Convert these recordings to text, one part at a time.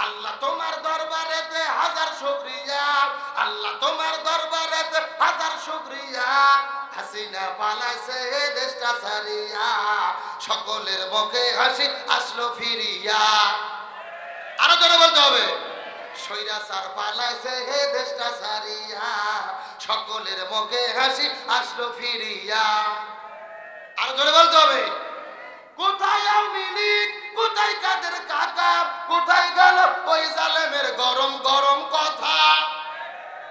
আল্লাহ তোমার দরবারেতে হাজার শুকরিয়া, আল্লাহ তোমার দরবারেতে হাজার শুকরিয়া। হাসিনা পালাইছে দেশটা ছাড়িয়া, সকলের মুখে হাসি আসলো ফিরিয়া। আরো জোরে বলতে হবে, স্বৈরাচার পালাইছে হে দেশটা ছাড়িয়া, সকলের মুখে হাসি আসলো ফিরিয়া। আরো জোরে বলতে হবে, কোথায় আওয়ামী লীগ, কোথায় কাদের কাকা, কোথায় গেল ওই জালেমের গরম গরম কথা।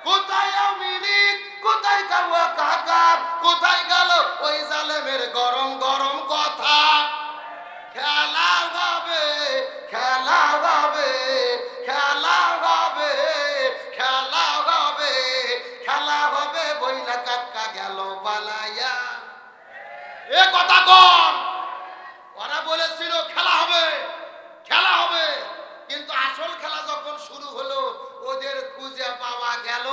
কোথায় আওয়ামী লীগ, কোথায় কাওয়া কাকা, কোথায় গেল ওই জালেমের গরম গরম কথা। খেলা হবে, খেলা হবে, খেলা হবে, খেলা হবে, খেলা হবে, বইলা কাকা গেল পালাইয়া। এ কথা কোন? ওরা বলেছিল খেলা হবে, খেলা হবে, কিন্তু আসল খেলা যখন শুরু হলো ওদের খুঁজে পাওয়া গেল।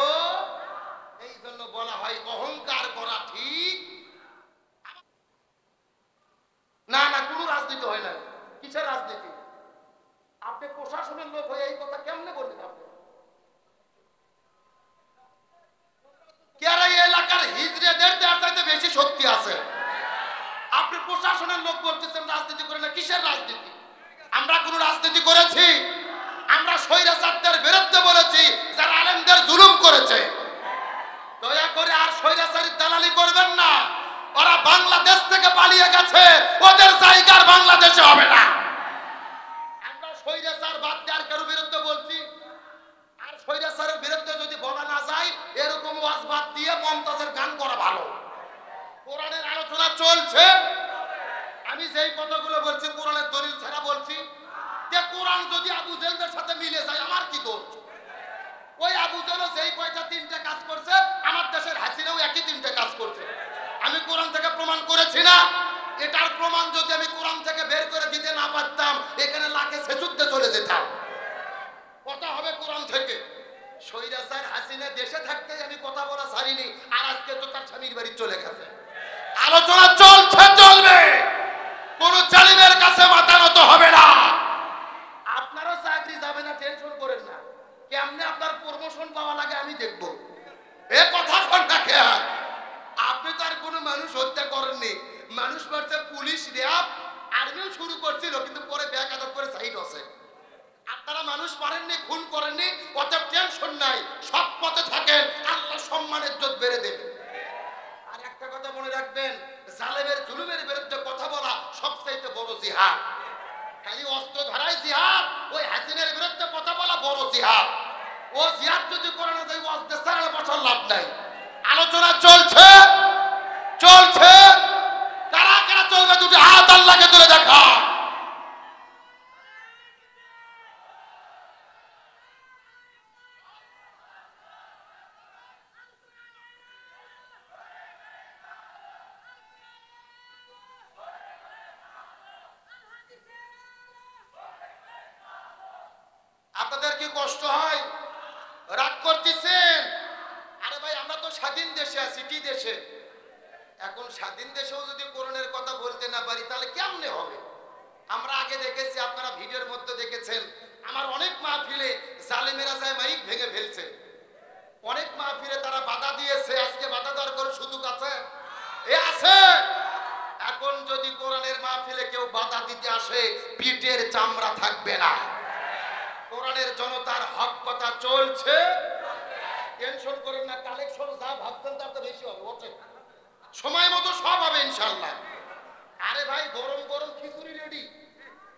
এই জন্য বলা হয় অহংকার করা ঠিক না। না, কোনো রাজনীতি হয় না। কিসের রাজনীতি? আপনি প্রশাসনের লোক হয়ে এই কথা কেমনে বললেন? আপনি এই এলাকার হিজড়েদের চাইতে বেশি শক্তি আছে। আপনি প্রশাসনের লোক বলতেছেন রাজনীতি করে না। কিসের রাজনীতি? আমরা কোন রাজনীতি করেছি? আমরা স্বৈরাচারদের বিরুদ্ধে বলেছি যারা আলেমদের জুলুম করেছে। দয়া করে আর স্বৈরাচারী দালালি করবেন না। ওরা বাংলাদেশ থেকে পালিয়ে গেছে, ওদের জায়গা আর বাংলাদেশে হবে না। আমরা স্বৈরাচার বাদ দেওয়ার কারো বিরুদ্ধে বলছি। আর স্বৈরাচারের বিরুদ্ধে যদি বলা না যায়, এরকম ওয়াজ বাদ দিয়ে মমতাজের গান করা ভালো। কোরআনের আলোচনা চলছে, আমি যেই কথাগুলো বলছি কোরআনের দলিল ছাড়া বলছি। যে কোরআন যদি আবু জেহেলের সাথে মিলে যায়, আমার কি দোষ? ওই আবু জেহেল যেই কয়টা তিনটে কাজ করছে, আমার দেশের হাসিনাও একই তিনটে কাজ করছে। আমি কোরআন থেকে প্রমাণ করেছি না? এটার প্রমাণ যদি আমি কোরআন থেকে বের করে দিতে না পারতাম, এখানে লাখে সেজুদ্দে চলে যেতাম। কথা হবে কোরআন থেকে। স্বৈরাচার হাসিনা দেশে থাকতে আমি কথা বলা ছাড়িনি, আর আজকে তো তার স্বামীর বাড়ি চলে গেছে। আলোচনা চলছে, চলবে, কোন জালিমের কাছে মাথা নত হবে না। আপনারও চাকরি যাবে না, টেনশন করেন না। কেমনে আপনার প্রমোশন পাওয়া লাগে আমি দেখব। এ কথা শোন না খেয়া। আপনি তো আর কোনো মানুষ হত্যা করেননি। মানুষ মারছে পুলিশ, র্যাব, আর্মিও শুরু করছিল, কিন্তু পরে ব্যাক আদব করে সাইড আছে। আপনারা মানুষ মারেননি, খুন করেননি, অতএব টেনশন নাই। সব পথে থাকেন, আল্লাহ সম্মানের ইজ্জত বেড়ে দেবে। আর একটা কথা মনে রাখবেন, জালেমের জুলুমের বিরুদ্ধে কথা বলা সবচাইতে বড় জিহাদ। খালি অস্ত্র ধরাই জিহাদ, ওই হাসিনের বিরুদ্ধে কথা বলা বড় জিহাদ। ও জিহাদ যদি করে না যায়, ওয়াজ দেশারে বসার লাভ নাই। আলোচনা চলছে, চলছে, কারা কারা চলবে দুটি হাত আল্লাহকে তুলে দেখা। আপনাদের কি কষ্ট হয়? রাগ করতেছেন? আরে ভাই, আমরা তো স্বাধীন দেশে আছি। কি দেশে? এখন স্বাধীন দেশেও যদি কোরআনের কথা বলতে না পারি, তাহলে কেমনে হবে? আমরা আগে দেখেছি, আপনারা ভিডিওর মধ্যে দেখেছেন, আমার অনেক মাহফিলে জালেমেরা যায় মাইক ভেঙে ফেলছে। অনেক মাহফিলে তারা বাধা দিয়েছে। আজকে বাধা দেওয়ার কোনো সুযোগ আছে? এ আছে? এখন যদি কোরআনের মাহফিলে কেউ বাধা দিতে আসে, পিঠের চামড়া থাকবে না। কোরআনের জনতার হক কথা চলছে, টেনশন করেন না। কালেকশন যা ভাবতেন তার তো বেশি হবে, ওঠে সময় মতো সব হবে ইনশাআল্লাহ। আরে ভাই, গরম গরম খিচুড়ি রেডি।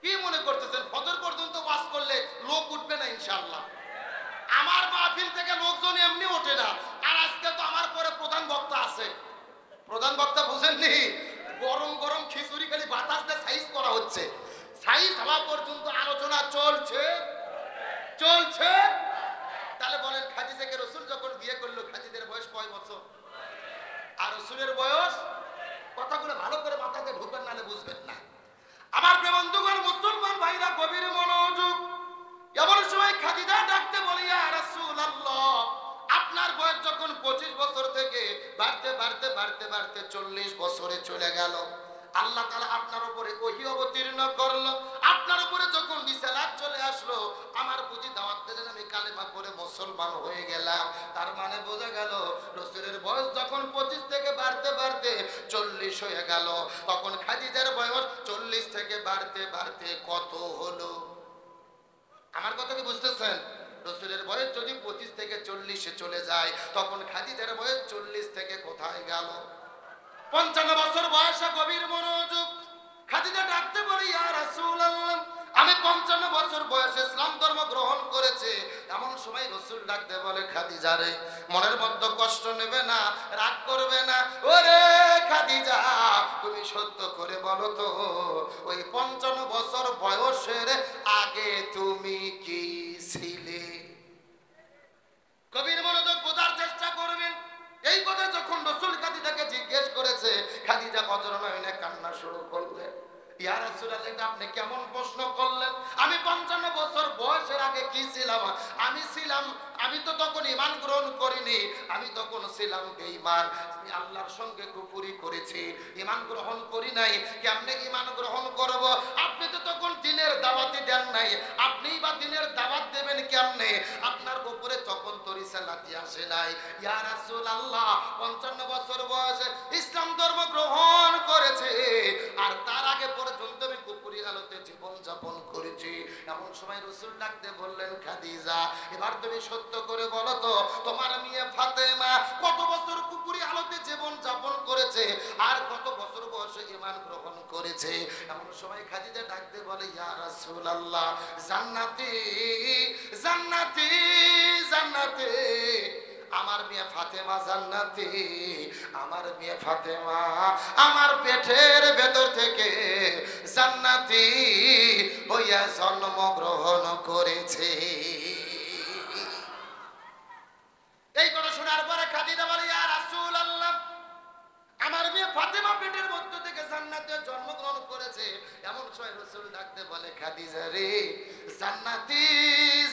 কি মনে করতেছেন ফজর পর্যন্ত ওয়াজ করলে লোক উঠবে না? ইনশাআল্লাহ। আমার মাহফিল থেকে লোকজন এমনি ওঠে না। আর আজকে তো আমার পরে প্রধান বক্তা আছে। প্রধান বক্তা বুঝেননি? গরম গরম খিচুড়ি খালি বাতাস দিয়ে সাইজ করা হচ্ছে। সাইজ হওয়া পর্যন্ত আলোচনা চলছে, চলছে। তাহলে বলেন, খাদিজাকে রাসূল যখন বিয়ে করলো, খাদিজার বয়স কয় বছর? আর রাসূলের বয়স? কথাগুলো ভালো করে মাথাতে ঢুকবেন, নালে বুঝবেন না। আমার প্রিয় বন্ধুগণ, মুসলমান ভাইরা, গভীর মনোযোগ। এমন সময় খাদিজা ডাকতে বলি, ইয়া রাসূলুল্লাহ, আপনার বয়স যখন 25 বছর থেকে বাড়তে বাড়তে বাড়তে বাড়তে 40 বছরে চলে গেল, আল্লাহ তাআলা আপনার উপরে ওহী অবতীর্ণ করলো। আপনার উপরে যখন রিসালাত চলে আসলো, আমার বুঝি দাওয়াত দিলেন, আমি কালেমা পড়ে মুসলমান হয়ে গেলাম। তার মানে বোঝা গেল রাসূলের বয়স যখন 25 থেকে বাড়তে বাড়তে 40 হয়ে গেল, তখন খাদিজার বয়স 40 থেকে বাড়তে বাড়তে কত হলো? আমার কথা কি বুঝতেছেন? রাসূলের বয়স যদি 25 থেকে 40-এ চলে যায়, তখন খাদিজার বয়স 40 থেকে কোথায় গেল? 55 বছর বয়সে গভীর মনোযোগ। খাদিজা ডাকতে বলে, ইয়া রাসূলুল্লাহ, আমি 55 বছর বয়সে ইসলাম ধর্ম গ্রহণ করেছি। এমন সময় রাসূল ডাকতে বলে, খাদিজা রে, মনের মধ্যে কষ্ট নেবে না, রাগ করবে না। ওরে খাদিজা, তুমি সত্য করে বলো তো, ওই 55 বছর বয়সের আগে তুমি কি ছিলে? গভীর মনোযোগ বোঝার চেষ্টা করবেন। এই কথা যখন রাসূল খাদিজাকে জিজ্ঞেস করেছে, খাদিজা অজর নয়নে কান্না শুরু করলেন। ইয়া রাসূলুল্লাহ, এটা আপনি কেমন প্রশ্ন করলেন? আমি 55 বছর বয়সের আগে কি ছিলাম? আমি তো তখন ঈমান গ্রহণ করিনি, আমি তখন ছিলাম বেঈমান, আমি আল্লাহর সঙ্গে কুফরি করেছি, ঈমান গ্রহণ করি নাই। কেমনে ঈমান গ্রহণ করব? আপনি তো তখন দ্বীনের দাওয়াতই দেন নাই, আপনিই বা দ্বীনের দাওয়াত দেবেন কেমনে? আপনার উপরে তখন তো রিসালাতি আসে নাই। ইয়া রাসূলুল্লাহ, 55 বছর বয়সে ইসলাম ধর্ম গ্রহণ করেছে, আর তার আগে পর্যন্ত আমি কুফরি আলোতে জীবন যাপন করেছি। এমন সময় রাসূল ডাকতে বললেন, খাদিজা, এবার তুমি সত্য করে বলো তো, তোমার মেয়ে ফাতেমা কত বছর কুফরি আলোতে জীবন যাপন করেছে, আর কত বছর বয়সে ঈমান গ্রহণ করেছে? এমন সময় খাদিজা ডাকতে বলে, ইয়া রাসূলুল্লাহ, জান্নাতি জান্নাতি জান্নাতি, আমার মেয়ে ফাতেমা জান্নাতি, আমার মেয়ে ফাতেমা আমার পেটের ভেতর থেকে জান্নাতি হইয়া জন্মগ্রহণ করেছে। এই কথা শোনার পরে খাদিজা বলে, ইয়া রাসূলুল্লাহ, আমার মেয়ে ফাতেমা পেটের মধ্য থেকে জান্নাতে জন্মগ্রহণ করেছে। এমন সময় রাসূল ডাকতে বলে, খাদিজা রে, জান্নাতি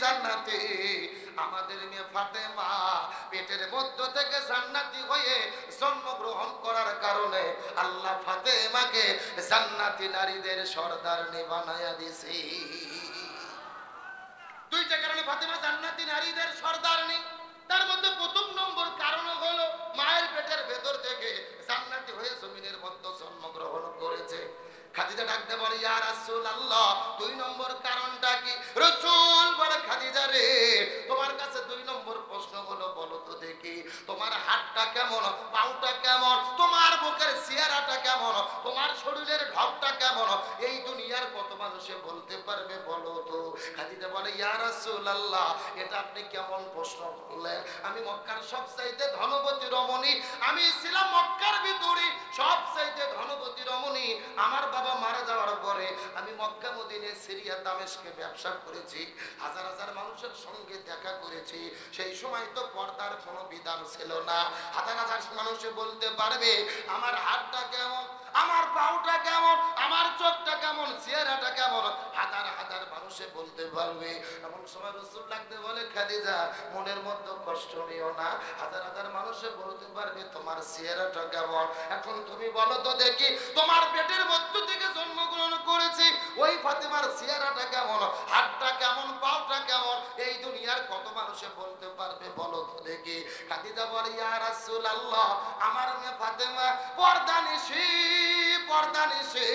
জান্নাতি, আমাদের মেয়ে ফাতেমা পেটের মধ্য থেকে জান্নাতি হয়ে জন্মগ্রহণ করার কারণে আল্লাহ ফাতেমাকে জান্নাতি নারীদের সর্দারনি বানায়া দিয়েছে। দুইটা কারণে ফাতেমা জান্নাতি নারীদের সর্দারনি। তার মধ্যে প্রথম নম্বর কারণ হলো মায়ের পেটের ভেতর থেকে জান্নাতি হয়ে জমিনের মধ্যে জন্মগ্রহণ করেছে। খাদিজা ডাকতে বলে, ইয়া রাসূলুল্লাহ, দুই নম্বর কারণটা কি? রাসূল বলে, খাদিজা রে, তোমার কাছে দুই নম্বর প্রশ্ন হলো, বলো তো দেখি, তোমার হাতটা কেমন, পাউটা কেমন, তোমার বুকের চেহারাটা কেমন, তোমার শরীরের ঢপটা কেমন, এই দুনিয়ার কত মানুষে বলতে পারবে বলো তো? খাদিজা বলে, ইয়া রাসূলুল্লাহ, এটা আপনি কেমন প্রশ্ন করলেন? আমি মক্কার সবচাইতে ধনবতী রমণী, আমি ছিলাম মক্কার ভিতরে সবচাইতে ধনবতী রমণী। আমার বাবা মারা যাওয়ার পরে আমি মক্কা মদিনা সিরিয়া দামেস্কে ব্যবসা করেছি, হাজার হাজার মানুষের সঙ্গে দেখা করেছি। সেই সময় তো পর্দার কোনো বিধান ছিল না। হাজার হাজার মানুষে বলতে পারবে আমার হাতটা কেমন, আমার পাউটা কেমন, আমার চোখটা কেমন, চেহারাটা কেমন, হাজার হাজার মানুষে বলতে পারবে। এমন সময় রাসূল লাগতে বলে, খাদিজা, মনের মধ্যে কষ্ট নিও না, হাজার হাজার মানুষে বলতে পারবে তোমার চেহারাটা কেমন। এখন তুমি বলো তো দেখি, তোমার পেটের মধ্য থেকে জন্মগ্রহণ করেছি, ওই ফাতেমার চেহারাটা কেমন, হাতটা কেমন, পাউটা কেমন, এই দুনিয়ার কত মানুষে বলতে পারবে বলো তো দেখি। খাদিজা বলে, ইয়া রাসূলুল্লাহ, আমার মেয়ে ফাতেমা পর্দানিশী, পর্দানিশী,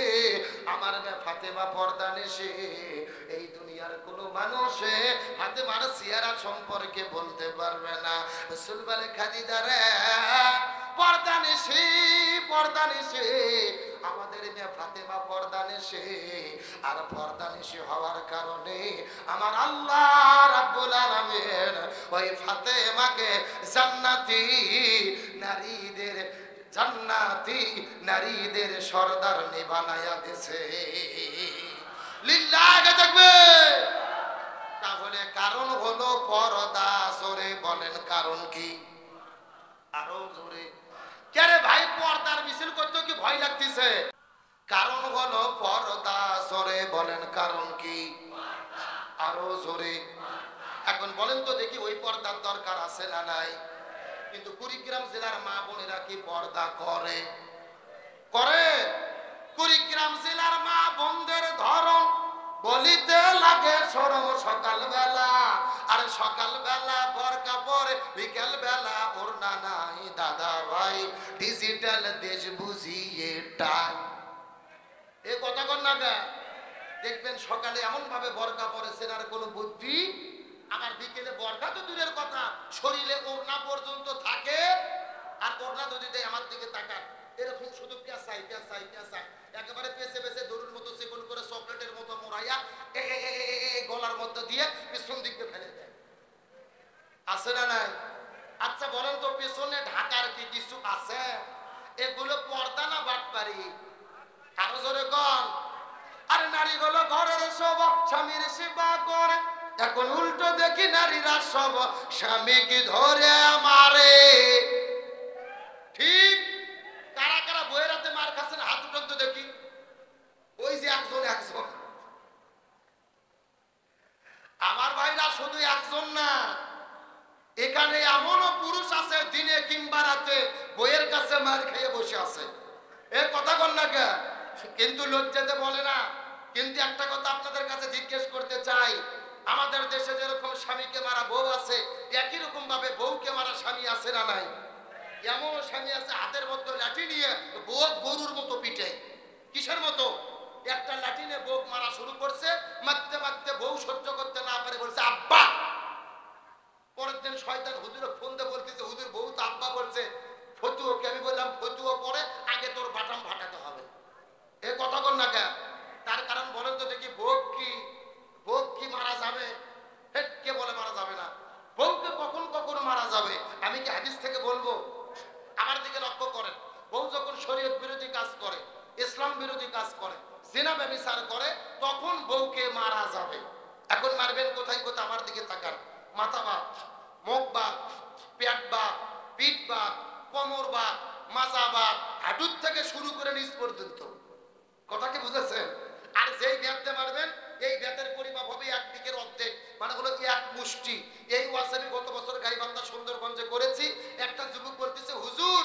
আমার মেয়ে ফাতেমা পর্দানিশী। এই দুনিয়ার কোনো মানুষে ফাতেমার চেহারা সম্পর্কে বলতে পারবে না। রাসূল বলে, খাদিজা রে, পর্দানিশী, পর্দানিশী, আমাদের মেয়ে ফাতেমা পর্দানিশী। আর পর্দানিশী হওয়ার কারণে আমার আল্লাহ রাব্বুল আলামিন ওই ফাতেমাকে জান্নাতি নারীদের, জান্নাতি নারীদের সর্দারনি বানায়া দিয়েছে। লিল্লাহি তাকবীর। তাহলে কারণ হলো পর্দা। জোরে বলেন, কারণ কি? আরো জোরে। কেরে ভাই, পর্দার মিছিল করতে কি ভয় লাগতেছে? কারণ হলো পর্দা। জোরে বলেন, কারণ কি? আরো জোরে। এখন বলেন তো দেখি, ওই পর্দার দরকার আছে না নাই? কিন্তু কুড়িগ্রাম জেলার মা বোনেরা কি পর্দা করে? করে। কুড়িগ্রাম জেলার মা বোনদের ধরন বলিতে লাগে শরম সকালবেলা। সকাল বেলা বরকা পরে, বিকেল বেলা ওড়না নাই দাদা ভাই, ডিজিটাল দেশ বুঝিয়ে টাই। এ কথা কর না গে। দেখবেন সকালে এমন ভাবে বরকা পরেছেন আর কোনো বুদ্ধি, আবার বিকেলে বরকা তো দূরের কথা, শরীরে ওড়না পর্যন্ত থাকে। আর ওড়না যদি দেয় আমার দিকে তাকান, এরকম শুধু পেঁচাই পেঁচাই পেঁচাই, একেবারে পেঁচে পেঁচে দড়ির মতো চিকন করে চকলেটের মতো মোড়াইয়া গলার মধ্যে দিয়ে পিছন দিকে ফেলে দেয়। আছে না নাই? আচ্ছা বলেন তো, পেছনে ঢাকার কি কিছু আছে? এগুলো পর্দা না বাটপারি? আরো জোরে কন। আরে নারীগুলো ঘরের সব স্বামীর সেবা করে, এখন উল্টো দেখি নারীরা সব স্বামীকে ধরে মারে। ঠিক? কারা কারা বইয়ের হাতে মার খাচ্ছেন হাত উঠান তো দেখি। ওই যে একজন একজন। আমার ভাইরা শুধু একজন না, এখানে এমনও পুরুষ আছে দিনে কিংবা রাতে বইয়ের কাছে মার খেয়ে বসে আছে। এ কথা বল না কে? কিন্তু লজ্জাতে বলে না। কিন্তু একটা কথা আপনাদের কাছে জিজ্ঞেস করতে চাই, আমাদের দেশে যেরকম স্বামীকে মারা বউ আছে, একই রকম ভাবে বউকে মারা স্বামী আছে না নাই? এমন স্বামী আছে হাতের মধ্যে লাঠি নিয়ে বউ গরুর মতো পিটে। কিসের মতো? একটা লাঠি নিয়ে বউ মারা শুরু করছে, মারতে মারতে বউ সহ্য করতে না পারে বলছে আব্বা। পরের দিন শয়তান হুজুরে ফোন দিয়ে বলতেছে, হুজুর বউ তো আব্বা বলছে, ফতুয়াকে আমি বললাম ফতুয়া পরে আগে তোর বাটাম ফাটাতে হবে। এ কথা বল না কেন? তার কারণ বলেন তো দেখি, বউ কি মারা যাবে? কে বলে মারা যাবে না? বউকে কখন কখন মারা যাবে? আমি কি হাদিস থেকে বলবো? আমার দিকে লক্ষ্য করেন, বউ যখন শরীয়ত বিরোধী কাজ করে, ইসলাম বিরোধী কাজ করে, জিনা ব্যভিচার করে, তখন বউকে মারা যাবে। এখন মারবেন কোথায় কোথায়? আমার দিকে তাকান। মাথা বাদ, মুখ বাদ, পেট বাদ, পিঠ বাদ, কোমর বাদ, মাজা বাদ, হাঁটুর থেকে শুরু করে নিচ পর্যন্ত। কথা কি বুঝেছেন? আর যেই ব্যাটে মারবেন, এই ব্যাটের পরিমাপ হবে এক দিকের অর্ধেক, মানে হলো এক মুষ্টি। এই ওয়াজ আমি গত বছর গাইবান্ধা সুন্দরগঞ্জে করেছি। একটা যুবক বলতেছে, হুজুর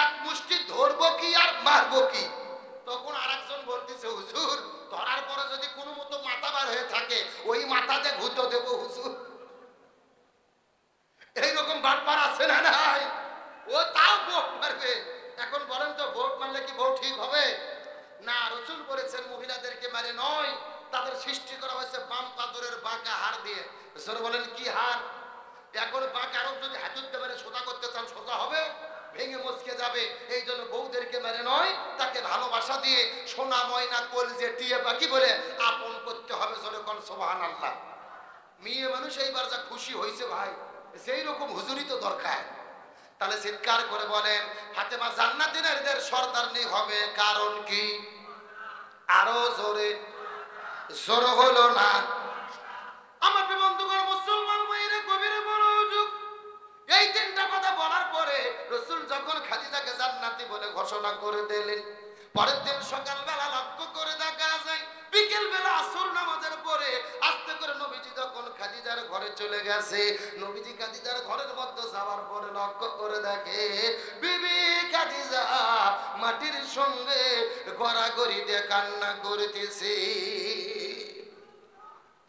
এক মুষ্টি ধরবো কি আর মারবো কি? তখন আরেকজন বলতেছে, হুজুর ধরার পরে যদি কোনো মতো মাথা বার হয়ে থাকে, ওই মাথাতে ভূত দেবো হুজুর। এইরকম বাটপার আছে না নাই? ও তাও ভোট মারবে। এখন বলেন তো, ভোট মারলে কি বউ ঠিক হবে? না, রসুল বলেছেন মহিলাদেরকে মারে নয়, তাদের সৃষ্টি করা হয়েছে বাম পাদরের বাঁকা হাড় দিয়ে। রসুল বলেন কি হাড়? এখন বাঁকা আরো যদি হাতুতে মেরে সোজা করতে চান, সোজা হবে? ভেঙে মচকে যাবে। এই জন্য বউদেরকে মেরে নয়, তাকে ভালোবাসা দিয়ে সোনা ময়না কলজে টিয়ে পাখি বলে আপন করতে হবে। জোরে কোন সুবহানাল্লাহ। মেয়ে মানুষ এইবার যা খুশি হয়েছে ভাই, সেই রকম হুজুরি তো দরকার। তাহলে চিৎকার করে বলেন, ফাতেমা জান্নাতি নারীদের সর্দারনি হবে, কারণ কি? আরো জোরে। জোর হলো না। আমার বন্ধুগণ, মুসলমান ভাইরা গভীর মনোযোগ। এই তিনটা কথা বলার পরে রাসূল যখন খাদিজাকে জান্নাতি বলে ঘোষণা করে দিলেন, পরের দিন সকালবেলা লক্ষ্য করে দেখা যায়, বিকেল বেলা আসর নামাজের পরে আস্তে করে নবীজি যখন খাদিজার ঘরে চলে গেছে, নবীজি খাদিজার ঘরের মধ্যে যাওয়ার পরে লক্ষ্য করে দেখে বিবি খাদিজা মাটির সঙ্গে গড়াগড়ি দিয়ে কান্না করতেছে।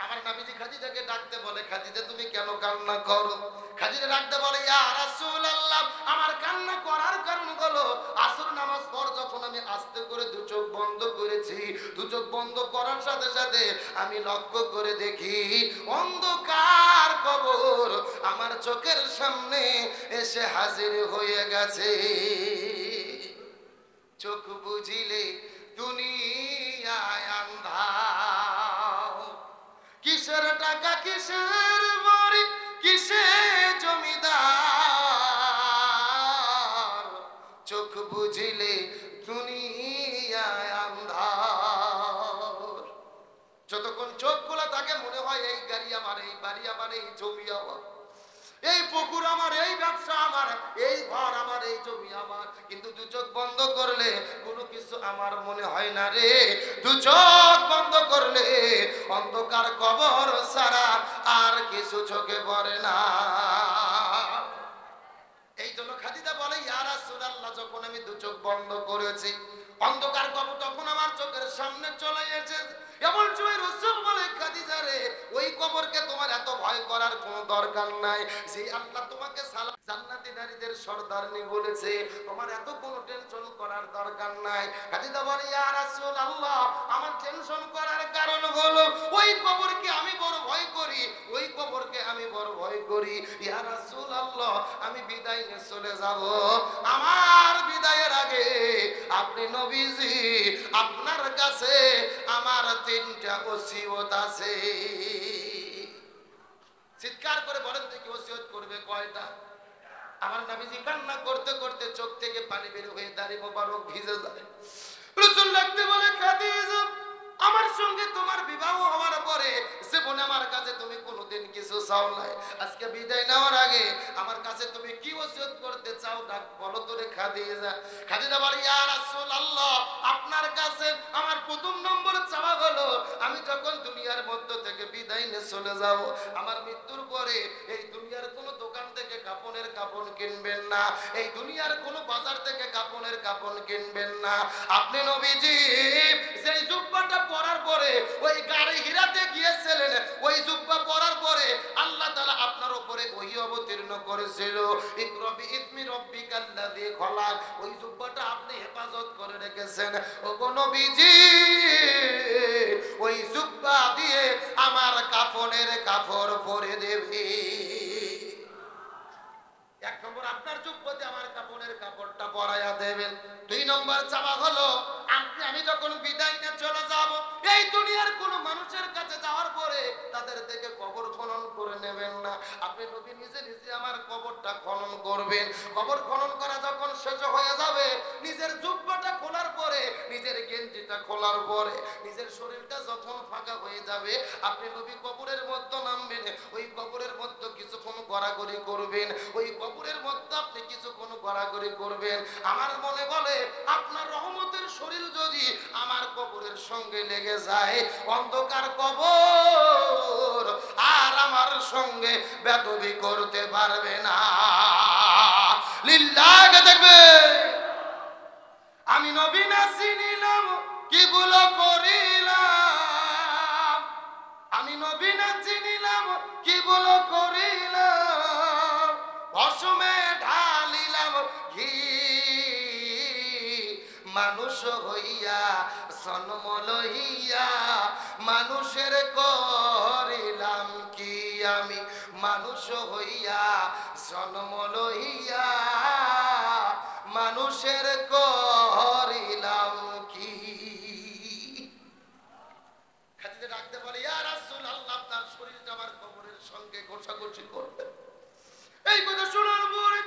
আমার নবীজি খাদিজাকে ডাকতে বলে, খাদিজা তুমি কেন কান্না করো? খাদিজা ডাকতে বলে, ইয়া রাসূলুল্লাহ, আমার কান্না করার কারণ হলো আসর নামাজ পর যখন আমি আস্তে করে দু চোখ বন্ধ করেছি, দু চোখ বন্ধ করার সাথে সাথে আমি লক্ষ্য করে দেখি অন্ধকার কবর আমার চোখের সামনে এসে হাজির হয়ে গেছে। চোখ বুঝিলে দুনিয়ায় আন্ধার, কিসের টাকা কিসের বাড়ি কিসে জমিদার, চোখ বুঝিলে দুনিয়ায় আন্ধার। যতক্ষণ চোখ খোলা থাকে মনে হয় এই গাড়ি আমার, এই বাড়ি আমার, এই জমি আমার, এই পুকুর আমার, এই ব্যবসা আমার, এই ঘর আমার, এই জমি আমার। কিন্তু দু চোখ বন্ধ করলে কোনো কিছু আমার মনে হয় না রে। দু চোখ বন্ধ করলে অন্ধকার কবর ছাড়া আর কিছু চোখে পড়ে না। এই জন্য খাদিজা বলে, ইয়া রাসূলুল্লাহ, যখন আমি দু চোখ বন্ধ করেছি অন্ধকার কবর তখন আমার চোখের সামনে চলে এসেছে। এমন সময় রাসূল বলে, খাদিজা রে, ওই কবরকে তোমার এত ভয় করার কোনো দরকার নাই। যে আল্লাহ তোমাকে সালাম জান্নাতি নারীদের সর্দারনি বলেছে, তোমার এত কোনো টেনশন করার দরকার নাই। খাদিজা বলে ইয়া রাসূলুল্লাহ, আমার টেনশন করার কারণ হলো ওই কবরকে আমি বড় ভয় করি, ওই কবরকে আমি বড় ভয় করি। ইয়া রাসূলুল্লাহ, আমি বিদায় নিয়ে চলে যাব, আমার বিদায়ের আগে আপনি নবীজি আপনার কাছে আমার 3টা ওসিয়ত আছে। চিৎকার করে বলেন দেখি ওসিয়ত করবে কয়টা? আমার নবীজি কান্না করতে করতে চোখ থেকে পানি বের হয়ে দাড়ি মোবারক ভিজে যায়। রাসূল লাগতে বলে খাদিজা, আমার সঙ্গে তোমার বিবাহ হওয়ার পরে জীবনে আমার কাছে তুমি কোনোদিন কিছু চাও নাই, আজকে বিদায় নেওয়ার আগে আমার কাছে তুমি কি ওসিয়ত করতে চাও ডাক বলো তো রে খাদিজা। খাদিজা বলে ইয়া রাসূলুল্লাহ, আপনার কাছে আমার প্রথম নম্বর চাওয়া হলো আমি যখন দুনিয়ার মধ্য থেকে বিদায় নিয়ে চলে যাব, আমার মৃত্যুর পরে এই দুনিয়ার কোনো দোকান থেকে কাপড়ের কাপড় কিনবেন না, এই দুনিয়ার কোনো বাজার থেকে কাপড়ের কাপড় কিনবেন না। আপনি নবীজি সেই জুব্বাটা পরার পরে ওই গাড়ি হিরাতে গিয়েছিলেন, ওই জুব্বা পরার পরে আল্লাহ তাআলা আপনার উপরে ওহী অবতীর্ণ করেছিল, ইকরা বিইসমি রাব্বিকাল্লাযী খলাক, ওই জুব্বাটা আপনি হেফাজত করে রেখেছেন। ওগো নবীজি, ওই জুব্বা দিয়ে আমার কাফনের কাপড় পরে দেবে। এক নম্বর আপনার জুব্বাতে আমার কাপড়ের কাপড়টা পরাইয়া দেবেন। 2 নম্বর চাওয়া হলো আমি যখন বিদায় নিয়ে চলে যাব, এই দুনিয়ার কোন মানুষের কাছে যাওয়ার পরে তাদের থেকে কবর খনন করে নেবেন না, আপনি নবী নিজে নিজে আমার কবরটা খনন করবেন। কবর খনন করা যখন শেষ হয়ে যাবে, নিজের জুব্বাটা খোলার পরে, নিজের গেঞ্জিটা খোলার পরে, নিজের শরীরটা যখন ফাঁকা হয়ে যাবে, আপনি নবী কবরের মধ্যে নামবেন। ওই কবরের মধ্যে কিছুক্ষণ গড়াগড়ি করবেন, ওই কবরের মধ্যে আপনি কিছুক্ষণ গড়াগড়ি করবেন। আমার মনে বলে আপনার রহমতের শরীর যদি আমার কবরের সঙ্গে লেগে যায়, অন্ধকার কবর আর আমার সঙ্গে বেদবি করতে পারবে না। লিল্লাহে দেখবে আমি নবী না চিনিলাম কি গুলো করিলাম, আমি নবী না চিনিলাম কি গুলো করিলাম, ভসমে ঢালিলাম ঘি, মানুষ হইয়া জন্ম লইয়া মানুষের করিলাম কি, আমি মানুষ হইয়া জন্ম লইয়া মানুষের করিলাম কি। খাদিজা ডাকতে বলে ইয়া রাসূলুল্লাহ, আপনার শরীরটা আমার কবরের সঙ্গে ঘষাঘষি করবে। এই কথা শোনার পরে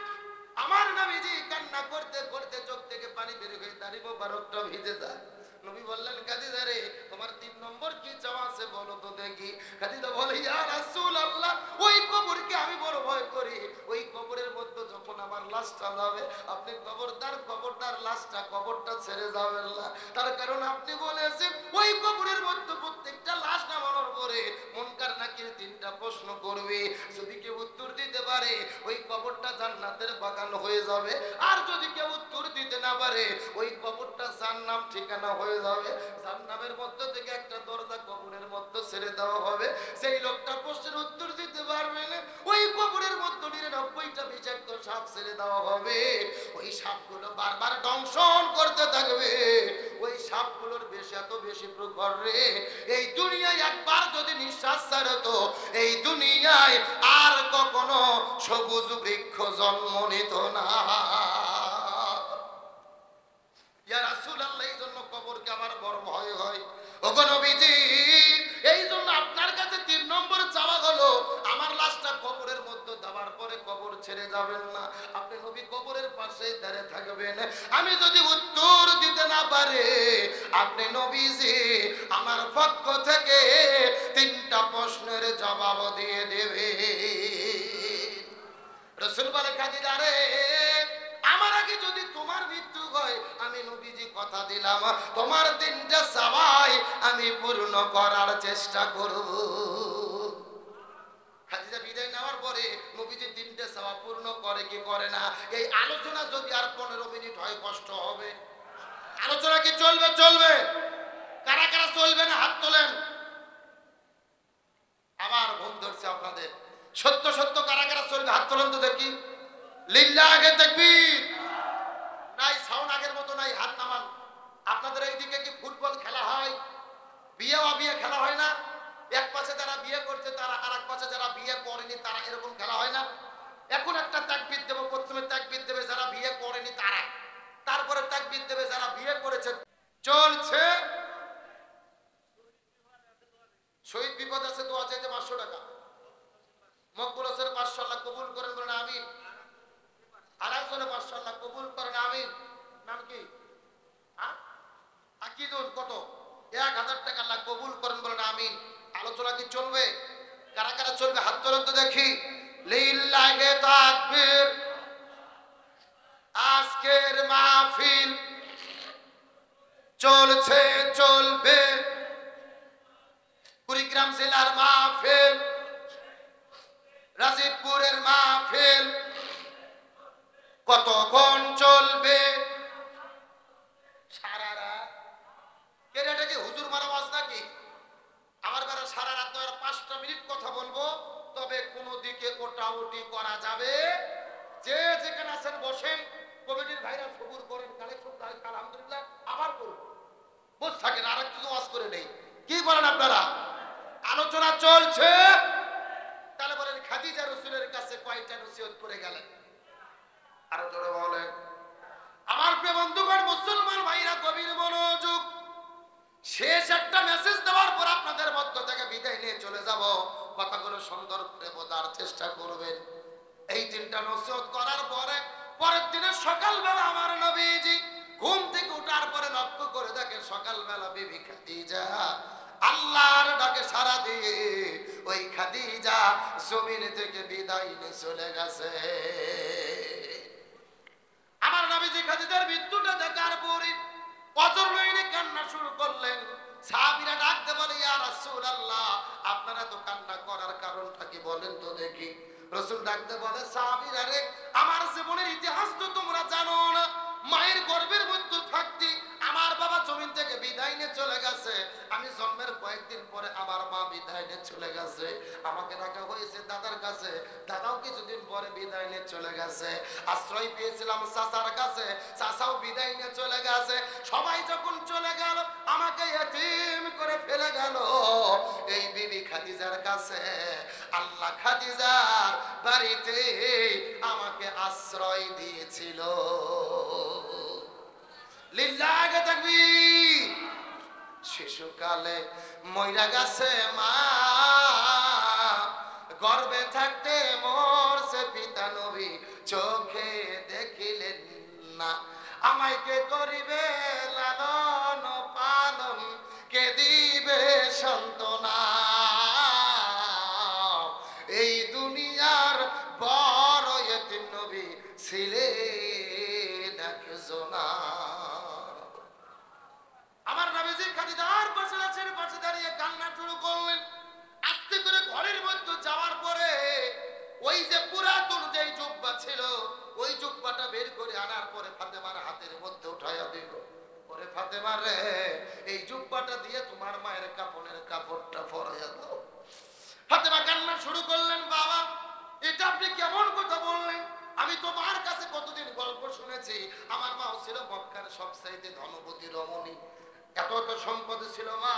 আমার নবীজি কান্না করতে করতে চোখ থেকে পানি বের হয়ে দাড়ি মোবারকটা ভিজে যায়। নবী বললেন খাদিজা রে, তোমার 3 নম্বর কি চাওয়া আছে বলো তো দেখি। খাদিজা বলে ইয়া রাসূলুল্লাহ, ওই কবরকে আমি বড় ভয় করি, ওই কবরের মধ্যে যখন আমার লাশটা যাবে, আপনি কবরদার লাশটা কবরটা ছেড়ে যাবেন না। তার কারণ আপনি বলেছেন ওই কবরের মধ্যে প্রত্যেকটা লাশ নামানোর পরে মুনকার নাকির 3টা প্রশ্ন করবে, যদি কেউ উত্তর দিতে পারে ওই কবরটা জান্নাতের বাগান হয়ে যাবে, আর যদি কেউ উত্তর দিতে না পারে ওই কবরটা জান্নাম ঠিকানা হয়ে যাবে। জান্নামের মধ্য থেকে একটা দরজা কবরের মধ্যে ছেড়ে দেওয়া হবে, সেই লোকটা প্রশ্নের উত্তর দিতে পারবে না, ওই কবরের মধ্যে 99টা বিষাক্ত সাপ ছেড়ে দেওয়া হবে। ওই সাপগুলো বারবার দংশন করতে থাকবে, ওই সাপগুলোর বেশ এত বেশি প্রখর রে, এই দুনিয়ায় একবার যদি নিঃশ্বাস ছাড়তো, এই দুনিয়ায় আর কখনো সবুজ বৃক্ষ জন্ম নিত না। ইয়া রাসূলুল্লাহ, এই জন্য কবরকে আমার বড় ভয় হয়। ওগো নবীজি, এই জন্য আপনার কাছে 3 নম্বর চাওয়া হলো আমার লাশটা কবরের মধ্যে দেওয়ার পরে কবর ছেড়ে যাবেন না, আপনি নবী কবরের পাশে দাঁড়িয়ে থাকবেন। আমি যদি উত্তর দিতে না পারে, আপনি নবীজি আমার পক্ষ থেকে 3টা প্রশ্নের জবাব দিয়ে দেবে। রাসূল বলে খাদিজা রে, আমার আগে যদি তোমার মৃত্যু হয়, আমি নবীজি কথা দিলাম তোমার 3টা চাওয়াই আমি পূর্ণ করার চেষ্টা করব। খাদিজা বিদায় নেওয়ার পরে নবীজি 3টে চাওয়া পূর্ণ করে কি করে না, এই আলোচনা যদি আর 15 মিনিট হয় কষ্ট হবে। আলোচনা কি চলবে? চলবে। কারা কারা চলবে না হাত তোলেন। আবার ঘুম ধরছে আপনাদের। সত্য সত্য কারা কারা চলবে হাত তোলেন তো দেখি। লিল্লাহে তাকবীর। নাই সাউন্ড আগের মতো নাই, হাত নামান। আপনাদের এইদিকে কি ফুটবল খেলা হয়? বিয়ে অবিয়ে খেলা হয় না? এক পাশে যারা বিয়ে করছে তারা, আর এক পাশে যারা বিয়ে করেনি তারা, এরকম খেলা হয় না? এখন একটা তাকবীর দেব, প্রথমে তাকবীর দেবে যারা বিয়ে করেনি তারা, তারপরে তাকবীর দেবে যারা বিয়ে করেছে। চলছে শহীদ বিপদ আছে, দোয়া চাইতে 500 টাকা। মকবুল হোসেন 500, আল্লাহ কবুল করেন, বলেন আমিন। আরেকজনে 500, আল্লাহ কবুল করেন, আমিন। নাম কি? আকিদুল, কত? 1000 টাকা, আল্লাহ কবুল করেন, বলেন আমিন। আলোচনা কি চলবে? কারা কারা চলবে হাত তোলেন তো দেখি। লিল্লাহে তাকবীর। আজকের মাহফিল চলছে, চলবে। কুড়িগ্রাম জেলার মাহফিল, রাজীবপুরের মাহফিল কতক্ষণ চলবে? সারা রাত। এটা কি হুজুর মারা ওয়াজ নাকি? আমার বেলা সারা রাত 5টা মিনিট কথা বলবো, তবে কোনো দিকে ওটাউটি করা যাবে। যে যেখানে আছেন বসেন, কমিটির ভাইরা সবুর করেন, কালেকশন আলহামদুলিল্লাহ আবার করবো, বস থাকেন, আর একটু ওয়াজ করে নেই। কি বলেন আপনারা? আলোচনা চলছে। তাহলে বলেন খাদিজা রাসূলের কাছে কয়টা নসিহত করে গেলেন? আরো জোরে বলেন। আমার প্রিয় বন্ধুগণ, মুসলমান ভাইরা গভীর মনোযোগ। শেষ একটা মেসেজ দেওয়ার পর আপনাদের মধ্য থেকে বিদায় নিয়ে চলে যাব। কথাগুলো সুন্দর করে বোঝার চেষ্টা করবেন। এই 3টা নসিহত করার পরে পরের দিনের সকালবেলা আমার নবীজি ঘুম থেকে ওঠার পরে লক্ষ্য করে দেখে সকালবেলা বিবি খাদিজা আল্লাহর ডাকে সাড়া দিয়ে ওই খাদিজা জমিন থেকে বিদায় নিয়ে চলে গেছে। আমার নবীজি খাদিজার মৃত্যুটা দেখার পরে অজর নয়নে কান্না শুরু করলেন। সাহাবীরা ডাকতে বলে, ইয়া রাসূলুল্লাহ, আপনারা তো কান্না করার কারণটা কি বলেন তো দেখি। রাসূল ডাকতে বলে, সাহাবীরা রে, আমার জীবনের ইতিহাস তো তোমরা জানো না। মায়ের গর্ভের মধ্যে থাকতে আমার বাবা জমিন থেকে বিদায় নিয়ে চলে গেছে। আমি জন্মের কয়েকদিন পরে আমার মা বিদায় নিয়ে চলে গেছে। আমাকে রাখা হয়েছে দাদার কাছে, দাদাও কিছুদিন পরে বিদায় নিয়ে চলে গেছে। আশ্রয় পেয়েছিলাম চাচার কাছে, চাচাও বিদায় নিয়ে চলে গেছে। সবাই যখন চলে গেল, আমাকে এতিম করে ফেলে গেল এই বিবি খাদিজার কাছে। আল্লাহ খাদিজার বাড়িতে আমাকে আশ্রয় দিয়েছিল। লিল্লাহে তাকবীর। শিশুকালে মইরা গেছে মা, গর্ভে থাকতে মরছে পিতা নবী, চোখে দেখিলেন না। আমায় কে করিবে লালন পালন, কে দিবে সান্ত্বনা। এই দুনিয়ার বড় এতিম নবী ছিলেন একজনা। আমার নবীজি খাদিজার পাশে দাঁড়িয়ে কান্না শুরু করলেন। আস্তে করে ঘরের মধ্যে যাওয়ার পরে ওই যে পুরাতন যেই জুব্বা ছিল, ওই জুব্বাটা বের করে আনার পরে ফাতেমার হাতের মধ্যে উঠাইয়া দিল। পরে ফাতেমা রে, এই জুব্বাটা দিয়ে তোমার মায়ের কাফনের কাপড়টা পরাইয়া দাও। ফাতেমা কান্না শুরু করলেন, বাবা এটা আপনি কেমন কথা বললেন? আমি তোমার কাছে কতদিন গল্প শুনেছি, আমার মাও ছিল মক্কার সবচাইতে ধনবতী রমণী, এত এত সম্পদ ছিল মা,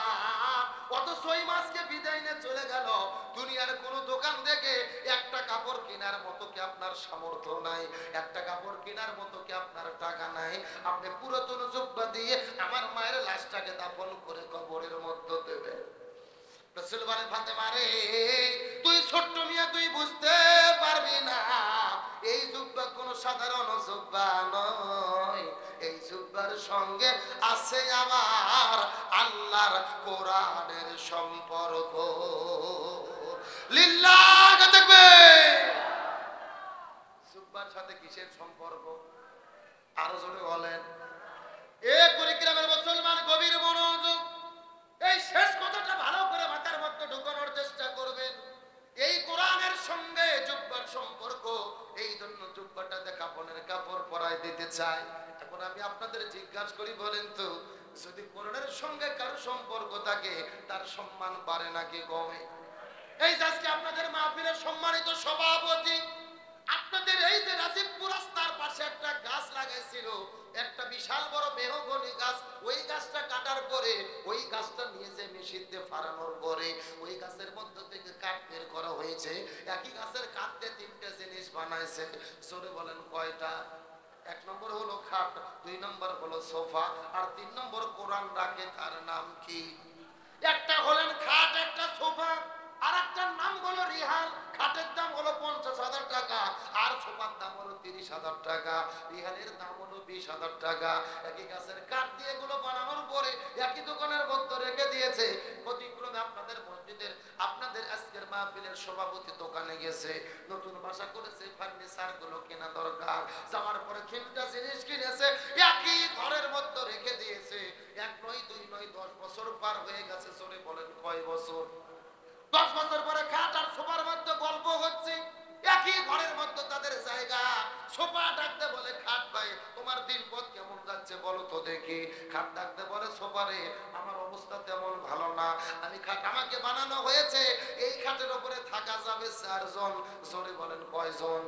অথচ ওই মাসকে বিদায় নিয়ে চলে গেল। দুনিয়ার কোন দোকান থেকে একটা কাপড় কেনার মতো কি আপনার সামর্থ্য নাই? একটা কাপড় কেনার মতো কি আপনার টাকা নাই? আপনি পুরাতন জুব্বা দিয়ে আমার মায়ের লাশটাকে দাফন করে কবরের মধ্যে দেবে। রাসূল বলেন, ফাতেমা রে, তুই ছোট্ট মিয়া, তুই বুঝতে পারবি না। এই জুব্বা কোনো সাধারণ জুব্বা নয়। এই জুব্বার সঙ্গে আছে আমার আল্লাহর কোরআনের সম্পর্ক। লিল্লাহি তাকবীর। জুব্বার সাথে কিসের সম্পর্ক? আরো জোরে বলেন। এ কুড়িগ্রামের মুসলমান গভীর মনোযোগ। এই শেষ কথাটা ভালো করে মাথার মধ্যে ঢোকানোর চেষ্টা করবেন। এই কোরআনের সঙ্গে জুব্বার সম্পর্ক, এই জন্য জুব্বাটাতে কাপড়ের কাপড় পরায় দিতে চাই। এখন আমি আপনাদের জিজ্ঞাসা করি, বলেন তো, যদি কোরআনের সঙ্গে কারো সম্পর্ক থাকে, তার সম্মান বাড়ে নাকি কমে? এই আজকে আপনাদের মাহফিলের সম্মানিত সম্মানিত সভাপতি, আপনাদের এই যে রাজীবপুর রাস্তার পাশে একটা গাছ লাগাইছিল, একটা বিশাল বড় মেহগনি গাছ, ওই গাছটা কাটার পরে ওই গাছটা নিয়ে যে মেশিন দিয়ে ফাড়ানোর পরে ওই গাছের মধ্যে থেকে কাঠ বের করা হয়েছে। একই গাছের কাঠ দিয়ে তিনটা জিনিস বানাইছে। জোরে বলেন কয়টা? এক নম্বর হলো খাট, দুই নম্বর হলো সোফা, আর তিন নম্বর কোরআন রাখে, তার নাম কি? একটা হলেন খাট, একটা সোফা, আর একটার নাম হলো রিহাল। খাটের দাম হলো 50,000 টাকা, আর সোফার দাম হলো 30,000 টাকা, রিহালের দাম হলো 20,000 টাকা। একই গাছের কাঠ দিয়ে এগুলো বানানোর পরে একই দোকানের মধ্যে রেখে দিয়েছে। প্রতিক্রমে আপনাদের মসজিদের, আপনাদের আজকের মাহফিলের সভাপতি দোকানে গেছে, নতুন বাসা করেছে, ফার্নিচার গুলো কেনা দরকার, যাওয়ার পরে তিনটা জিনিস কিনেছে, একই ঘরের মধ্যে রেখে দিয়েছে। এক নয়, দুই নয়, 10 বছর পার হয়ে গেছে। চলে বলেন কয় বছর? 10 বছর পরে খাট আর সোফার মধ্যে গল্প হচ্ছে, একই ঘরের মধ্যে তাদের জায়গা। সোফা ডাকতে বলে খাট ভাই তোমার দিন পথ কেমন যাচ্ছে বলো তো দেখি। খাট ডাকতে বলে সোফারে আমার অবস্থা তেমন ভালো না, আমি খাট আমাকে বানানো হয়েছে, এই খাটের উপরে থাকা যাবে 4 জন। জোরে বলেন কয়জন?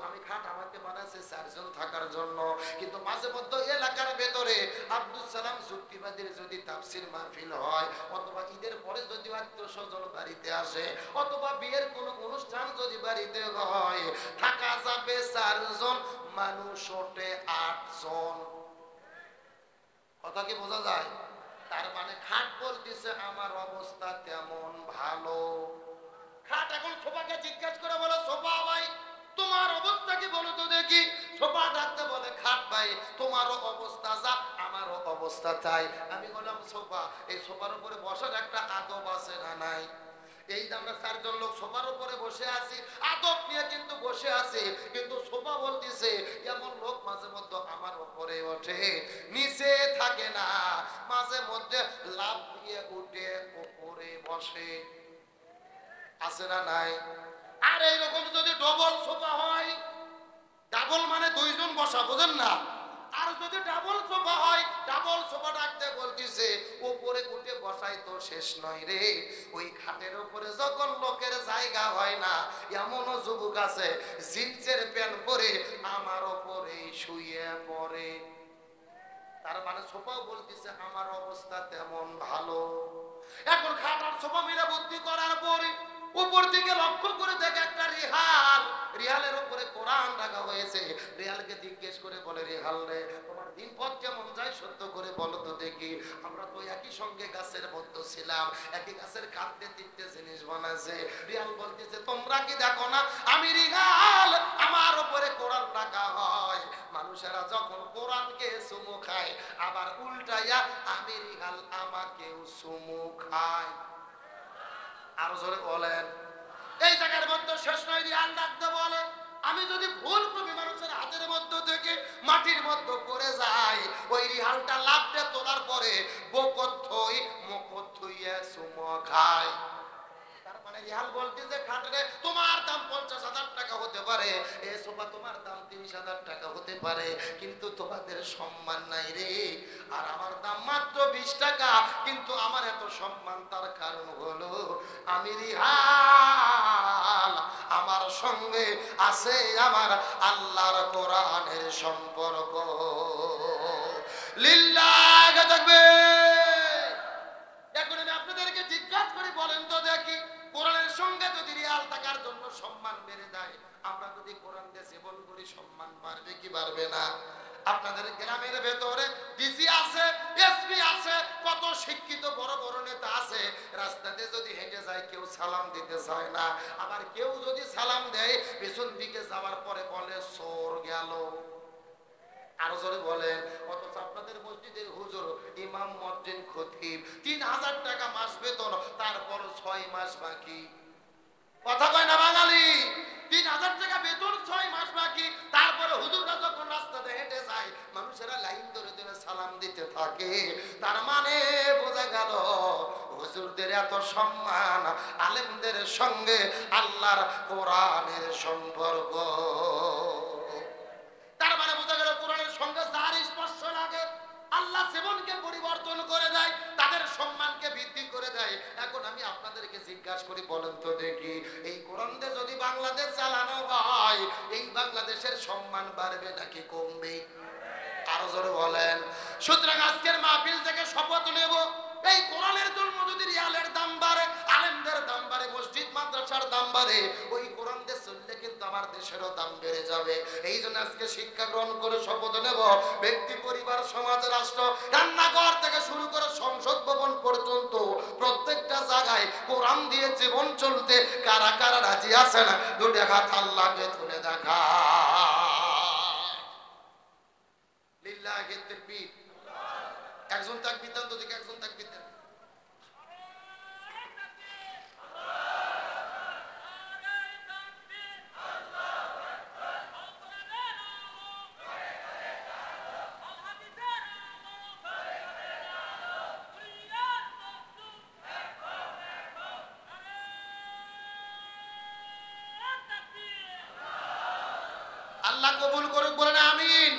আমি খাট আমাকে বানাইছে 4 জন থাকার জন্য। কিন্তু মাঝে মধ্যে এলাকার ভেতরে আব্দুল সালাম যুক্তিবাদীর যদি তাফসীর মাহফিল হয়, অথবা ঈদের পরে যদি আত্মীয়স্বজন বাড়িতে আসে, অথবা বিয়ের কোনো অনুষ্ঠান যদি বাড়িতে হয়, থাকা যাবে 4 জন, মানুষ ওঠে 8 জন। কথা কি বোঝা যায়? তার মানে খাট বলতেছে আমার অবস্থা তেমন ভালো। খাট এখন সোফাকে জিজ্ঞাসা করে বলে সোফা ভাই তোমার অবস্থা কি বলো তো দেখি। সোফা ডাকতে বলে খাট ভাই তোমারও অবস্থা যা আমারও অবস্থা তাই। আমি বললাম সোফা, এই সোফার উপরে বসার একটা আদব আছে না নাই? এই যে আমরা 4 জন লোক সোফার উপরে বসে আছি, আদব নিয়ে কিন্তু বসে আছি, কিন্তু সোফা বলতেছে এমন লোক মাঝে মধ্যে আমার উপরে ওঠে, নিচে থাকে না, মাঝে মধ্যে লাফ দিয়ে উঠে উপরে বসে। আছে না নাই? আর এইরকম যদি ডবল সোফা হয়, ডাবল মানে 2 জন বসা, বোঝেন না? আর যদি ডাবল সোফা হয়, ডাবল সোফা ডাকতে বলতিছে উপরে উঠে বসাই তো শেষ নয় রে। ওই খাটের উপরে যখন লোকের জায়গা হয় না, এমনও যুবক আছে জিন্সের প্যান্ট পরে আমার উপরে শুয়ে পড়ে। তার মানে সোফাও বলতিছে আমার অবস্থা তেমন ভালো। এখন খাট আর সোফা মিলে বুদ্ধি করার পরে উপর দিকে লক্ষ্য করে দেখে একটা রিহাল, রিহালের উপরে কোরআন রাখা হয়েছে। রিহালকে জিজ্ঞেস করে বলে রিহাল রে তোমার দিন পথ কেমন যায় সত্য করে বলো তো দেখি। আমরা তো একই সঙ্গে গাছের মধ্যে ছিলাম, একই গাছের কাটতে তিনটে জিনিস বানাইছে। রিহাল বলতেছে তোমরা কি দেখো না আমি রিহাল, আমার উপরে কোরআন রাখা হয়, মানুষেরা যখন কোরআনকে চুমু খায় আবার উল্টাইয়া আমি রিহাল আমাকেও চুমু খায়। আরো জোরে বলেন। এই জায়গার মধ্যে শেষ নয়, রিহাল ডাকতে বলে আমি যদি ভুল করে মানুষের হাতের মধ্যে থেকে মাটির মধ্যে পড়ে যাই, ওই রিহালটা লাফটে তোলার পরে বকথই মুখথইয়া চুমু খায়। তার মানে রিহাল বলতে যে খাটরে তোমার দাম 50,000 টাকা হতে পারে, এই সোফা তোমার দাম 30,000 টাকা হতে পারে, কিন্তু তোমাদের সম্মান নাই রে। আর আমার দাম মাত্র 20 টাকা, কিন্তু আমার এত সম্মান তার কারণ হলো আমি রিহাল, আমার সঙ্গে আছে আমার আল্লাহর কোরআনের সম্পর্ক। লিল্লাহ তাকবীর। এখন আমি আপনাদেরকে জিজ্ঞাসা করি বলেন তো দেখি, কোরআনের সঙ্গে যদি রিয়াল থাকার জন্য সম্মান বেড়ে যায়, আমরা যদি কোরআন দিয়ে জীবন করি সম্মান বাড়বে কি বাড়বে না? আপনাদের গ্রামের ভেতরে ডিসি আছে, এসপি আছে, কত শিক্ষিত বড় বড় নেতা আছে, রাস্তাতে যদি হেঁটে যায় কেউ সালাম দিতে চায় না, আবার কেউ যদি সালাম দেয় পেছন দিকে যাওয়ার পরে বলে চোর গেল। আরো জোরে বলেন। অথচ আপনাদের মসজিদের হুজুর ইমাম মুয়াজ্জিন খতিব 3,000 টাকা মাস বেতন, তারপর 6 মাস বাকি। কথা কয় না বাঙালি? 3,000 টাকা বেতন, 6 মাস বাকি, তারপরে হুজুররা যখন রাস্তাতে হেঁটে যায় মানুষেরা লাইন ধরে ধরে সালাম দিতে থাকে। তার মানে বোঝা গেল হুজুরদের এত সম্মান, আলেমদের সঙ্গে আল্লাহর কোরআনের সম্পর্ক। তার মানে বোঝা গেল কোরআনের সঙ্গে যার স্পর্শ লাগে আল্লাহ জীবনকে পরিবর্তন করে দেয়, তাদের সম্মানকে বৃদ্ধি করে দেয়। এখন আমি আপনাদেরকে জিজ্ঞাসা করি বলেন তো দেখি, এই কোরআন দিয়ে যদি বাংলাদেশ চালানো হয়, এই বাংলাদেশের সম্মান বাড়বে নাকি কমবে? আরো জোরে বলেন। সুতরাং আজকের মাহফিল থেকে শপথ নেব, এই কোরআনের জন্য যদি রিয়ালের দাম বাড়ে, আলেমদের দাম বাড়ে, মসজিদ মাদ্রাসার দাম বাড়ে, ওই কোরআন দিয়ে চললে কিন্তু আমার দেশেরও দাম বেড়ে যাবে। এই জন্য আজকে শিক্ষা গ্রহণ করে শপথ নেব, ব্যক্তি, পরিবার, সমাজ, রাষ্ট্র, রান্নাঘর থেকে শুরু করে সংসদ ভবন পর্যন্ত প্রত্যেকটা জায়গায় কোরআন দিয়ে জীবন চলতে কারা কারা রাজি আছেন? দুটি হাত আল্লাহকে তুলে দেখা। লিল্লাহি তাকবীর। একজন তাকবীর দেন তো, দেখি একজন তাকবীর দেন। আল্লাহ কবুল করুক, বলেন আমিন।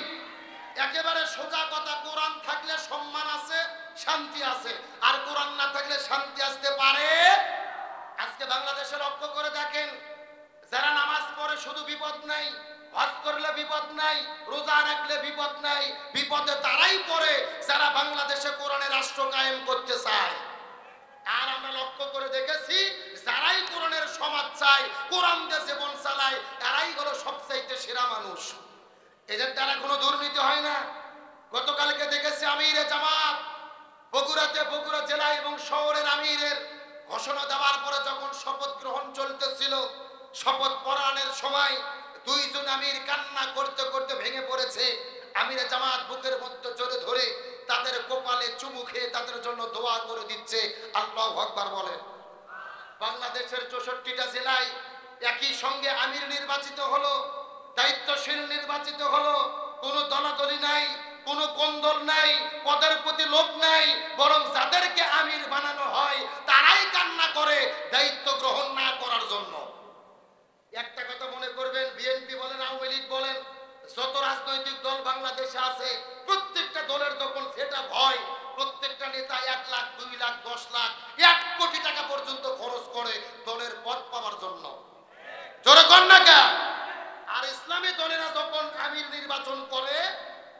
একেবারে সোজা কথা, কোরআন থাকলে সম্মান আছে, শান্তি আছে, আর কোরআন না থাকলে শান্তি আসতে পারে? আজকে বাংলাদেশে লক্ষ্য করে দেখেন, যারা নামাজ পড়ে শুধু বিপদ নাই, হজ করলে বিপদ নাই, রোজা রাখলে বিপদ নাই, বিপদে তারাই পড়ে যারা বাংলাদেশে কোরআনের রাষ্ট্র কায়েম করতে চায়। আর আমরা লক্ষ্য করে দেখেছি, যারাই কোরআনের সমাজ চায়, কোরআন দিয়ে জীবন চালায়, তারাই হলো সবচাইতে সেরা মানুষ। এদের দ্বারা কোনো দুর্নীতি হয় না। গতকালকে দেখেছি আমিরে জামাত বগুড়াতে, বগুড়া জেলা এবং শহরের আমিরের ঘোষণা দেওয়ার পরে যখন শপথ গ্রহণ চলতেছিল, শপথ পড়ানোর সময় দুইজন আমির কান্না করতে করতে ভেঙে পড়েছে। আমিরে জামাত বুকের মধ্যে জোরে ধরে তাদের কপালে চুমু খেয়ে তাদের জন্য দোয়া করে দিচ্ছে। আল্লাহু আকবার বলেন। বাংলাদেশের 64টা জেলায় একই সঙ্গে আমির নির্বাচিত হলো, দায়িত্বশীল নির্বাচিত হলো, কোনো দলাদলি নাই, কোনো কোন্দল নাই, পদের প্রতি লোভ নাই, বরং যাদেরকে আমির বানানো হয় তারাই কান্না করে দায়িত্ব গ্রহণ না করার জন্য। একটা কথা মনে করবেন, বিএনপি বলেন, আওয়ামী লীগ বলেন, যত রাজনৈতিক দল বাংলাদেশে আছে, প্রত্যেকটা দলের যখন সেটআপ হয়, প্রত্যেকটা নেতা 1 লাখ, 2 লাখ, 10 লাখ, 1 কোটি টাকা পর্যন্ত খরচ করে দলের পদ পাওয়ার জন্য। জোরে কর না কে? আর ইসলামী দলেরা যখন আমির নির্বাচন করে,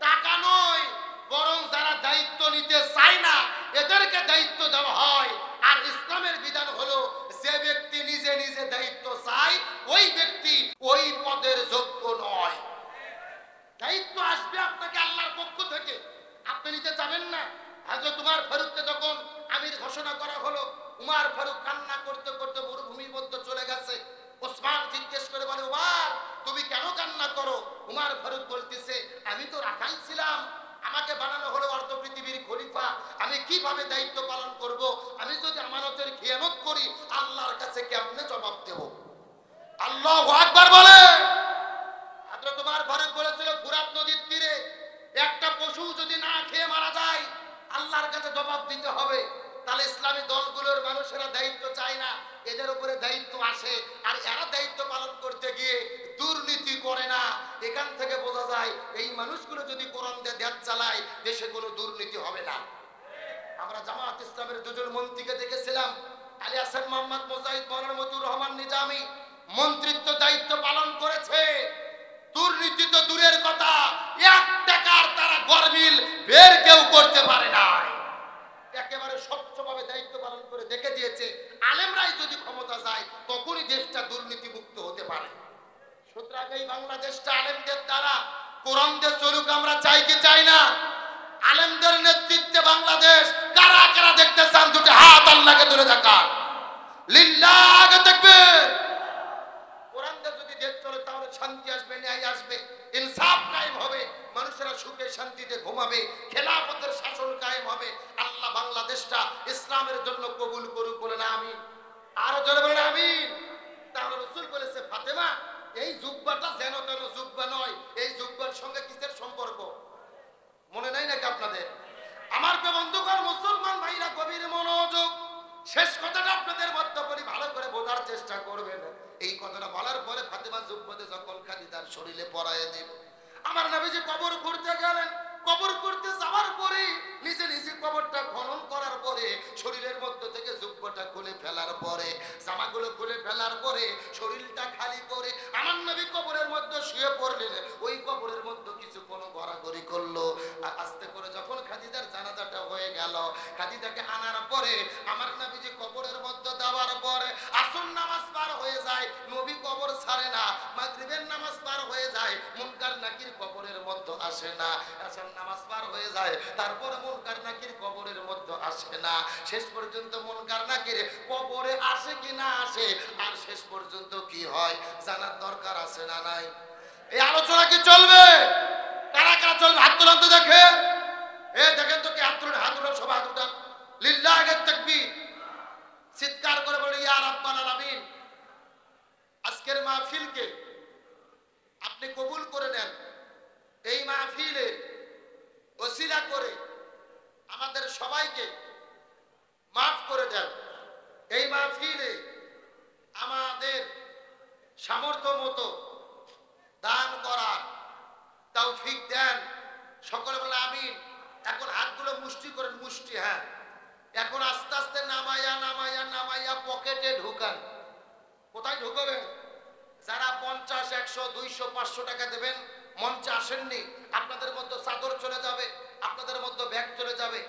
টাকা নয়, বরং যারা দায়িত্ব নিতে চায় না এদেরকে দায়িত্ব দেওয়া হয়। আর ইসলামের বিধান হলো, যে ব্যক্তি নিজে নিজে দায়িত্ব চায়, ওই ব্যক্তি ওই পদের যোগ্য নয়। দায়িত্ব আসবে আপনাকে আল্লাহর পক্ষ থেকে, আপনি নিতে চাবেন না। হযরত উমর ফারুককে যখন আমির ঘোষণা করা হলো, উমর ফারুক কান্না করতে করতে মরুভূমির মধ্যে চলে গেছে। ওসমান জিজ্ঞেস করে বলে, উমর তুমি কেন কান্না করো? উমর ফারুক বলতেছে, আমি তো রাখাল ছিলাম, আমাকে বানানো হলো অর্ধ পৃথিবীর খলিফা, আমি কিভাবে দায়িত্ব পালন করব? আমি যদি আমানতের খেয়ানত করি, আল্লাহর কাছে কেমনে জবাব দেব? আল্লাহু আকবার বলে। হযরত উমর ফারুক বলেছিল, ফুরাত নদীর তীরে একটা পশু যদি না খেয়ে মারা যায়, আল্লাহর কাছে জবাব দিতে হবে। তাহলে ইসলামী দলগুলোর মানুষেরা দায়িত্ব চায় না, এদের উপরে দায়িত্ব আসে, আর এরা দায়িত্ব পালন করতে গিয়ে দুর্নীতি করে না। এখান থেকে বোঝা যায়, এই মানুষগুলো যদি কোরআন দিয়ে দেশ চালায়, দেশে কোনো দুর্নীতি হবে না। আমরা জামাত ইসলামের দুজন মন্ত্রীকে দেখেছিলাম, আলী হাসান মোহাম্মদ মুজাহিদ, মাওলানা মতিউর রহমান নিজামী, মন্ত্রিত্ব দায়িত্ব পালন করেছে। দুর্নীতি তো দূরের কথা, 1 টাকার তারা গরমিল বের কেউ করতে পারে না। একেবারে স্বচ্ছভাবে দায়িত্ব পালন করে দেখে দিয়েছে, আলেমরাই যদি ক্ষমতা যায় তখনই দেশটা দুর্নীতি মুক্ত হতে পারে। সুতরাং এই বাংলাদেশটা আলেমদের দ্বারা কোরআন দিয়ে চলুক, আমরা চাই কি চাই না? আলেমদের নেতৃত্বে বাংলাদেশ কারা কারা দেখতে চান? দুটো হাত আল্লাহকে তুলে দেখান। লিল্লাহি তাকবীর। কোরআন দিয়ে যদি দেশ চলে, তাহলে শান্তি আসবে, ন্যায় আসবে, ইনসাফ কায়েম হবে, মানুষেরা সুখে শান্তিতে ঘুমাবে, খেলাফতের শাসন কায়েম হবে। আল্লাহ বাংলাদেশটা ইসলামের জন্য কবুল করুক, বলেন আমিন। আরো জোরে বলেন আমিন। তাহলে রাসূল বলেছে, ফাতেমা এই জুব্বাটা যেন তেন জুব্বা নয়, এই জুব্বার সঙ্গে কিসের সম্পর্ক মনে নাই নাকি আপনাদের? আমার বন্ধুগণ, মুসলমান ভাইরা গভীর মনোযোগ, শেষ কথাটা আপনাদের মধ্যে বলি, ভালো করে বোঝার চেষ্টা করবেন। এই কথাটা বলার পরে ফাতেমা জুব্বাতে যখন খাদিজার শরীরে পরায়ে দিল, আমার নবীজি কবর করতে গেলেন। কবর করতে যাওয়ার পরে নিজে নিজে কবরটা খনন করার পরে শরীরের মধ্যে থেকে জুব্বাটা খুলে ফেলার পরে, জামাগুলো খুলে ফেলার পরে শরীরটা খালি যায়, নবী কবর ছাড়ে না, মাগরিবের নামাজ পার হয়ে যায়, মুনকার নাকির কবরের মধ্যে আসে না, আসার নামাজ পার হয়ে যায়, তারপরে মুনকার নাকির কবরের মধ্যে আসে না, শেষ পর্যন্ত মুনকার নাকির কবরে আসে কি না আসে, আর শেষ পর্যন্ত কি হয় জানার দরকার আছে না নাই? এই আলোচনা কি চলবে? কারা কারা চলবে হাত তুলান তো দেখে। দেখেন তো কি হাত তুলেন, হাত তুলেন, সবাই হাত উঠান, লিল্লাহি তাকবীর, চিৎকার করে বলি ইয়া রাব্বাল আলামিন। আজকের মাহফিলকে আপনি কবুল করে নেন, এই মাহফিলে ওসিলা করে আমাদের সবাইকে মাফ করে দেন, এই মাহফিলে আমাদের সামর্থ্য মতো দান করার তৌফিক দেন, সকলে বলে আমিন। এখন হাতগুলো মুষ্টি করেন, মুষ্টি, হ্যাঁ, এখন আস্তে আস্তে নামাইয়া নামাইয়া নামাইয়া পকেটে ঢুকান। কোথায় ঢুকবেন? যারা 50, 100, 200, 500 টাকা দেবেন, মঞ্চে আসেননি, আপনাদের মধ্যে চাদর চলে যাবে, আপনাদের মধ্যে ব্যাগ চলে যাবে,